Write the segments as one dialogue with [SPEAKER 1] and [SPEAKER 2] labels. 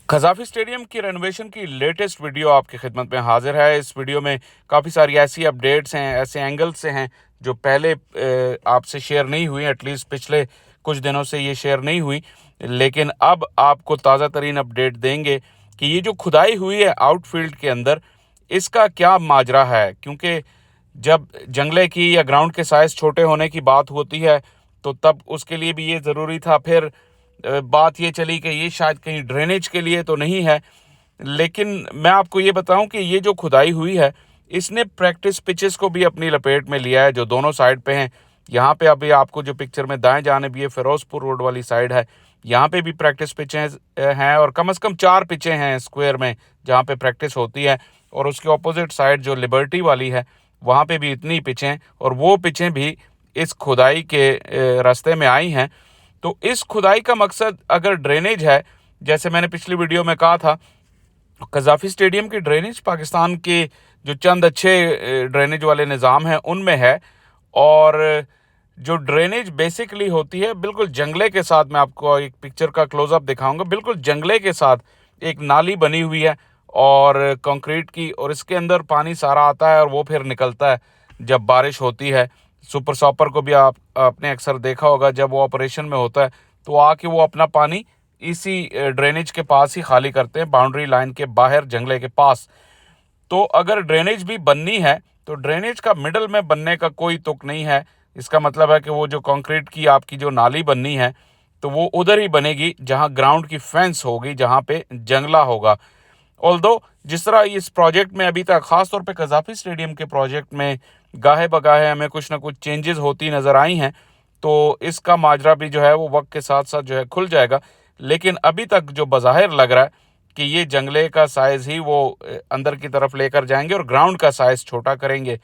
[SPEAKER 1] कज़ाफ़ी stadium की renovation की latest video आपकी खिदमत में हाजिर है। इस वीडियो में काफ़ी सारी ऐसी अपडेट्स हैं, ऐसे एंगल्स से हैं जो पहले आपसे शेयर नहीं हुई, एटलीस्ट पिछले कुछ दिनों से ये शेयर नहीं हुई। लेकिन अब आपको ताज़ा तरीन अपडेट देंगे कि ये जो खुदाई हुई है आउटफील्ड के अंदर, इसका क्या माजरा है। क्योंकि जब जंगले की या ग्राउंड के साइज़ छोटे होने की बात होती है, तो तब उसके लिए भी ये ज़रूरी था। फिर बात ये चली कि ये शायद कहीं ड्रेनेज के लिए तो नहीं है। लेकिन मैं आपको ये बताऊं कि ये जो खुदाई हुई है, इसने प्रैक्टिस पिचेस को भी अपनी लपेट में लिया है, जो दोनों साइड पे हैं। यहाँ पे अभी आपको जो पिक्चर में दाएं जानिब ये फिरोजपुर रोड वाली साइड है, यहाँ पे भी प्रैक्टिस पिचें हैं और कम से कम 4 पिचें हैं स्क्वायर में जहाँ पे प्रैक्टिस होती है। और उसके ऑपोजिट साइड जो लिबर्टी वाली है, वहाँ पे भी इतनी पिचें, और वो पिचें भी इस खुदाई के रास्ते में आई हैं। तो इस खुदाई का मकसद अगर ड्रेनेज है, जैसे मैंने पिछली वीडियो में कहा था, कज़ाफ़ी स्टेडियम की ड्रेनेज पाकिस्तान के जो चंद अच्छे ड्रेनेज वाले निज़ाम हैं उनमें है। और जो ड्रेनेज बेसिकली होती है बिल्कुल जंगले के साथ, मैं आपको एक पिक्चर का क्लोज़अप दिखाऊंगा, बिल्कुल जंगले के साथ एक नाली बनी हुई है और कंक्रीट की, और इसके अंदर पानी सारा आता है और वो फिर निकलता है जब बारिश होती है। सुपर सॉपर को भी आपने अक्सर देखा होगा, जब वो ऑपरेशन में होता है तो आके वो अपना पानी इसी ड्रेनेज के पास ही खाली करते हैं, बाउंड्री लाइन के बाहर जंगले के पास। तो अगर ड्रेनेज भी बननी है तो ड्रेनेज का मिडल में बनने का कोई तुक नहीं है। इसका मतलब है कि वो जो कंक्रीट की आपकी जो नाली बननी है, तो वो उधर ही बनेगी जहां ग्राउंड की फेंस होगी, जहां पे जंगला होगा। ऑल्दो जिस तरह इस प्रोजेक्ट में अभी तक, खास तौर पे कज़ाफ़ी स्टेडियम के प्रोजेक्ट में गाहे बगाहे हमें कुछ ना कुछ चेंजेस होती नज़र आई हैं, तो इसका माजरा भी जो है वो वक्त के साथ साथ जो है खुल जाएगा। लेकिन अभी तक जो बज़ाहिर लग रहा है कि ये जंगले का साइज़ ही वो अंदर की तरफ लेकर जाएंगे और ग्राउंड का साइज़ छोटा करेंगे।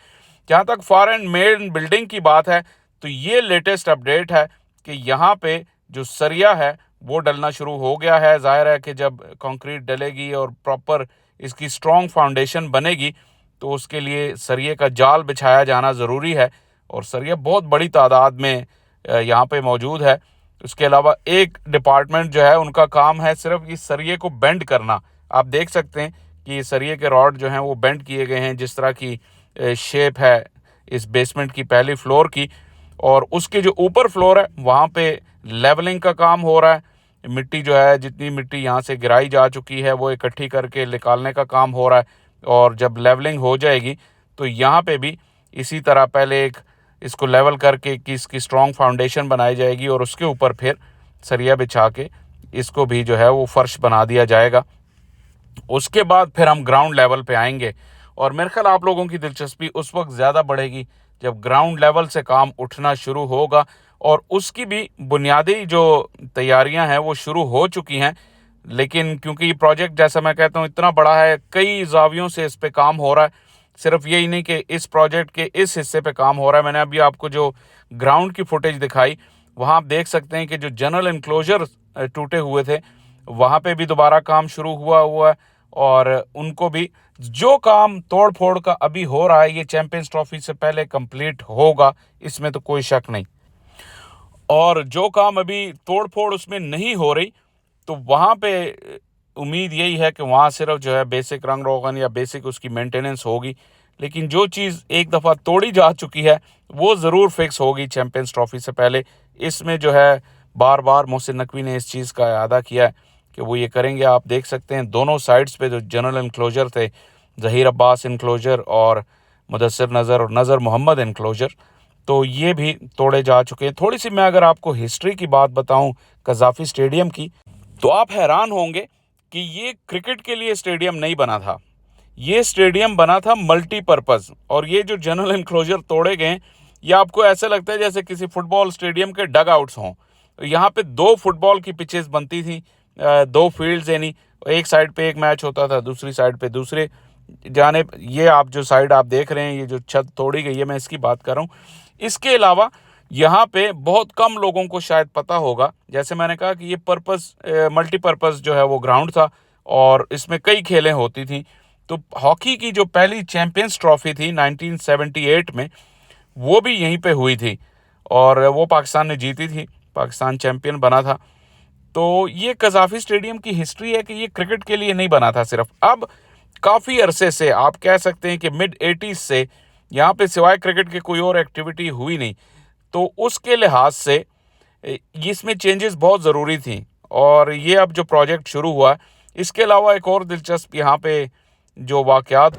[SPEAKER 1] जहाँ तक फॉर एंड मेन बिल्डिंग की बात है, तो ये लेटेस्ट अपडेट है कि यहाँ पे जो सरिया है वो डलना शुरू हो गया है। ज़ाहिर है कि जब कंक्रीट डलेगी और प्रॉपर इसकी स्ट्रॉन्ग फाउंडेशन बनेगी, तो उसके लिए सरिये का जाल बिछाया जाना ज़रूरी है, और सरिया बहुत बड़ी तादाद में यहाँ पे मौजूद है। उसके अलावा एक डिपार्टमेंट जो है उनका काम है सिर्फ इस सरिये को बेंड करना। आप देख सकते हैं कि सरिये के रॉड जो हैं वो बेंड किए गए हैं, जिस तरह की शेप है इस बेसमेंट की पहली फ्लोर की। और उसके जो ऊपर फ्लोर है वहाँ पे लेवलिंग का काम हो रहा है। मिट्टी जो है, जितनी मिट्टी यहाँ से गिराई जा चुकी है वो इकट्ठी करके निकालने का काम हो रहा है। और जब लेवलिंग हो जाएगी तो यहाँ पे भी इसी तरह पहले एक इसको लेवल करके कि इसकी स्ट्रॉन्ग फाउंडेशन बनाई जाएगी, और उसके ऊपर फिर सरिया बिछा के इसको भी जो है वो फर्श बना दिया जाएगा। उसके बाद फिर हम ग्राउंड लेवल पे आएंगे, और मेरे ख्याल आप लोगों की दिलचस्पी उस वक्त ज़्यादा बढ़ेगी जब ग्राउंड लेवल से काम उठना शुरू होगा। और उसकी भी बुनियादी जो तैयारियां हैं वो शुरू हो चुकी हैं। लेकिन क्योंकि ये प्रोजेक्ट, जैसा मैं कहता हूँ, इतना बड़ा है, कई जावियों से इस पे काम हो रहा है। सिर्फ यही नहीं कि इस प्रोजेक्ट के इस हिस्से पे काम हो रहा है। मैंने अभी आपको जो ग्राउंड की फुटेज दिखाई, वहाँ आप देख सकते हैं कि जो जनरल इनक्लोजर टूटे हुए थे, वहाँ पे भी दोबारा काम शुरू हुआ है। और उनको भी, जो काम तोड़ फोड़ का अभी हो रहा है, ये चैंपियंस ट्रॉफी से पहले कंप्लीट होगा, इसमें तो कोई शक नहीं। और जो काम अभी तोड़ फोड़ उसमें नहीं हो रही, तो वहाँ पे उम्मीद यही है कि वहाँ सिर्फ जो है बेसिक रंग रोगन या बेसिक उसकी मेंटेनेंस होगी। लेकिन जो चीज़ एक दफ़ा तोड़ी जा चुकी है वो ज़रूर फिक्स होगी चैंपियंस ट्रॉफी से पहले। इसमें जो है बार बार मोहसिन नकवी ने इस चीज़ का अदा किया है कि वो ये करेंगे। आप देख सकते हैं दोनों साइड्स पे जो जनरल इनक्लोजर थे, ज़हीर अब्बास इनक्लोजर और मुदस्सिर नज़र और नज़र मोहम्मद इनक्लोजर, तो ये भी तोड़े जा चुके हैं। थोड़ी सी मैं अगर आपको हिस्ट्री की बात बताऊं कज़ाफ़ी स्टेडियम की, तो आप हैरान होंगे कि ये क्रिकेट के लिए स्टेडियम नहीं बना था। ये स्टेडियम बना था मल्टीपर्पज़। और ये जो जनरल इनक्लोजर तोड़े गए, ये आपको ऐसा लगता है जैसे किसी फुटबॉल स्टेडियम के डग आउट्स हों। यहाँ पे 2 फुटबॉल की पिचेस बनती थी, 2 फील्ड्स, यानी एक साइड पे एक मैच होता था, दूसरी साइड पे दूसरे जाने। ये आप जो साइड आप देख रहे हैं, ये जो छत तोड़ी गई है, मैं इसकी बात कर रहा हूँ। इसके अलावा यहाँ पे बहुत कम लोगों को शायद पता होगा, जैसे मैंने कहा कि ये मल्टीपर्पज़ जो है वो ग्राउंड था और इसमें कई खेलें होती थी। तो हॉकी की जो पहली चैंपियंस ट्रॉफी थी 1978 में, वो भी यहीं पे हुई थी और वो पाकिस्तान ने जीती थी, पाकिस्तान चैंपियन बना था। तो ये कज़ाफ़ी स्टेडियम की हिस्ट्री है कि ये क्रिकेट के लिए नहीं बना था सिर्फ। अब काफ़ी अरसे से आप कह सकते हैं कि मिड 80s से यहाँ पे सिवाय क्रिकेट के कोई और एक्टिविटी हुई नहीं। तो उसके लिहाज से इसमें चेंजेस बहुत ज़रूरी थी और ये अब जो प्रोजेक्ट शुरू हुआ, इसके अलावा एक और दिलचस्प यहाँ पे जो वाक़यात,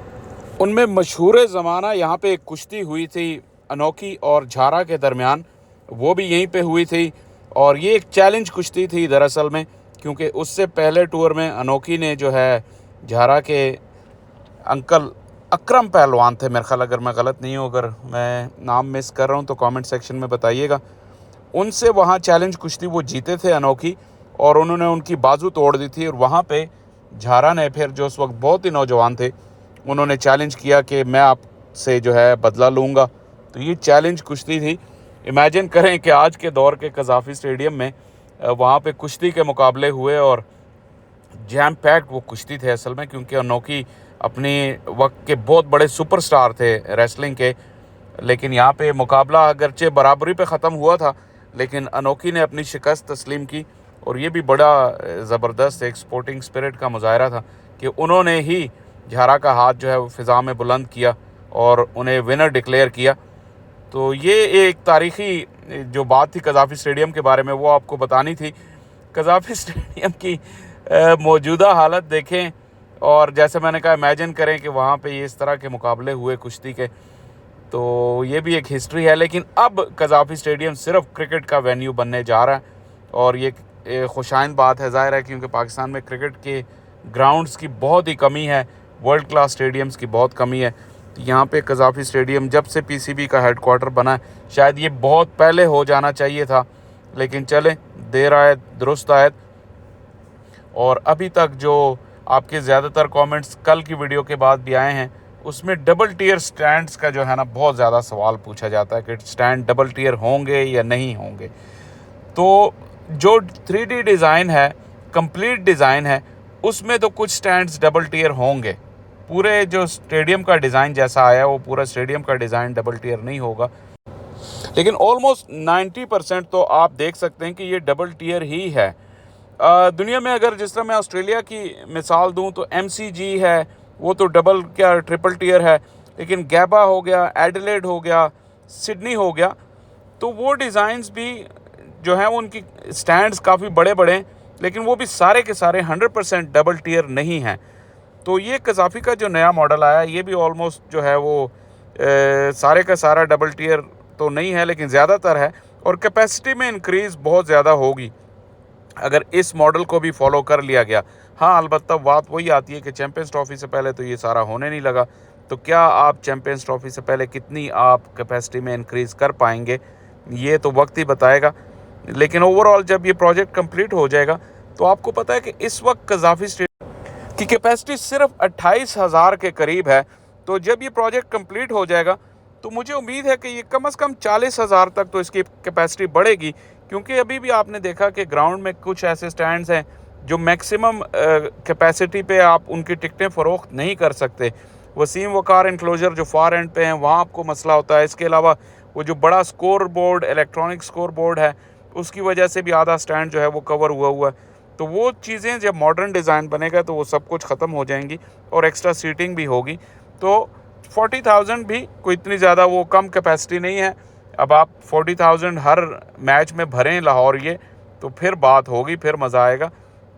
[SPEAKER 1] उनमें मशहूर ज़माना यहाँ पे एक कुश्ती हुई थी अनोखी और झारा के दरमियान, वो भी यहीं पे हुई थी और ये एक चैलेंज कुश्ती थी दरअसल में, क्योंकि उससे पहले टूर में अनोखी ने जो है झारा के अंकल अकरम पहलवान थे मेरे ख्याल, अगर मैं गलत नहीं हूँ, अगर मैं नाम मिस कर रहा हूँ तो कमेंट सेक्शन में बताइएगा, उनसे वहाँ चैलेंज कुश्ती वो जीते थे अनोखी और उन्होंने उनकी बाजू तोड़ दी थी। और वहाँ पे झारा ने फिर, जो उस वक्त बहुत ही नौजवान थे, उन्होंने चैलेंज किया कि मैं आपसे जो है बदला लूँगा। तो ये चैलेंज कुश्ती थी। इमेजिन करें कि आज के दौर के कज़ाफ़ी स्टेडियम में वहाँ पे कुश्ती के मुकाबले हुए और जैम पैक्ड वो कुश्ती थे असल में, क्योंकि अनोखी अपने वक्त के बहुत बड़े सुपरस्टार थे रेसलिंग के। लेकिन यहाँ पे मुकाबला अगरचे बराबरी पे ख़त्म हुआ था, लेकिन अनोखी ने अपनी शिकस्त तस्लीम की और ये भी बड़ा ज़बरदस्त एक स्पोर्टिंग स्पिरिट का मुजाहरा था कि उन्होंने ही झारा का हाथ जो है वो फ़िज़ा में बुलंद किया और उन्हें विनर डिक्लेयर किया। तो ये एक तारीख़ी जो बात थी कज़ाफ़ी स्टेडियम के बारे में, वो आपको बतानी थी। कज़ाफ़ी स्टेडियम की मौजूदा हालत देखें और जैसे मैंने कहा, इमेजिन करें कि वहाँ पे ये इस तरह के मुकाबले हुए कुश्ती के, तो ये भी एक हिस्ट्री है। लेकिन अब कज़ाफ़ी स्टेडियम सिर्फ क्रिकेट का वेन्यू बनने जा रहा है और ये खुशाइन बात है, ज़ाहिर है, क्योंकि पाकिस्तान में क्रिकेट के ग्राउंड्स की बहुत ही कमी है, वर्ल्ड क्लास स्टेडियम्स की बहुत कमी है। तो यहाँ पे कज़ाफ़ी स्टेडियम जब से पीसीबी का हेडक्वार्टर बना है, शायद ये बहुत पहले हो जाना चाहिए था, लेकिन चलें, देर आए दुरुस्त आए। और अभी तक जो आपके ज़्यादातर कमेंट्स कल की वीडियो के बाद भी आए हैं, उसमें डबल टियर स्टैंड्स का जो है ना बहुत ज़्यादा सवाल पूछा जाता है कि स्टैंड डबल टियर होंगे या नहीं होंगे। तो जो 3D डिज़ाइन है, कंप्लीट डिज़ाइन है, उसमें तो कुछ स्टैंड्स डबल टियर होंगे। पूरे जो स्टेडियम का डिज़ाइन जैसा आया, वो पूरा स्टेडियम का डिज़ाइन डबल टियर नहीं होगा, लेकिन ऑलमोस्ट 90% तो आप देख सकते हैं कि ये डबल टियर ही है। दुनिया में अगर जिस तरह मैं ऑस्ट्रेलिया की मिसाल दूं तो MCG है, वो तो डबल क्या ट्रिपल टियर है, लेकिन गैबा हो गया, एडिलेड हो गया, सिडनी हो गया, तो वो डिज़ाइंस भी जो हैं उनकी स्टैंड्स काफ़ी बड़े बड़े हैं, लेकिन वो भी सारे के सारे 100% डबल टियर नहीं हैं। तो ये कज़ाफ़ी का जो नया मॉडल आया, ये भी ऑलमोस्ट जो है वो सारे का सारा डबल टियर तो नहीं है, लेकिन ज़्यादातर है और कैपेसिटी में इंक्रीज़ बहुत ज़्यादा होगी अगर इस मॉडल को भी फॉलो कर लिया गया। हाँ, अलबत्ता बात वही आती है कि चैम्पियंस ट्रॉफ़ी से पहले तो ये सारा होने नहीं लगा, तो क्या आप चैम्पियंस ट्रॉफ़ी से पहले कितनी आप कैपेसिटी में इंक्रीज़ कर पाएंगे, ये तो वक्त ही बताएगा। लेकिन ओवरऑल जब ये प्रोजेक्ट कंप्लीट हो जाएगा, तो आपको पता है कि इस वक्त कज़ाफ़ी स्टेडियम की कैपेसिटी सिर्फ 28,000 के करीब है। तो जब ये प्रोजेक्ट कंप्लीट हो जाएगा, तो मुझे उम्मीद है कि ये कम से कम 40,000 तक तो इसकी कैपेसिटी बढ़ेगी, क्योंकि अभी भी आपने देखा कि ग्राउंड में कुछ ऐसे स्टैंड्स हैं जो मैक्सिमम कैपेसिटी पे आप उनकी टिकटें फ़रोख्त नहीं कर सकते। वसीम वकार इंक्लोजर जो फार एंड पे हैं, वहाँ आपको मसला होता है। इसके अलावा वो जो बड़ा score board, electronic score board है, उसकी वजह से भी आधा स्टैंड जो है वो कवर हुआ है। तो वो चीज़ें जब मॉडर्न डिज़ाइन बनेगा तो वो सब कुछ ख़त्म हो जाएंगी और एक्स्ट्रा सीटिंग भी होगी। तो 40,000 भी कोई इतनी ज़्यादा वो कम कैपेसिटी नहीं है। अब आप 40,000 हर मैच में भरें लाहौर ये, तो फिर बात होगी, फिर मज़ा आएगा।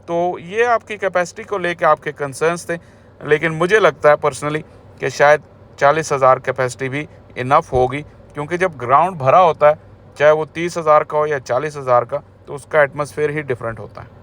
[SPEAKER 1] तो ये आपकी कैपेसिटी को लेके आपके कंसर्न्स थे, लेकिन मुझे लगता है पर्सनली कि शायद 40,000 कैपेसिटी भी इनफ होगी, क्योंकि जब ग्राउंड भरा होता है, चाहे वो 30,000 का हो या 40,000 का, तो उसका एटमॉस्फेयर ही डिफरेंट होता है।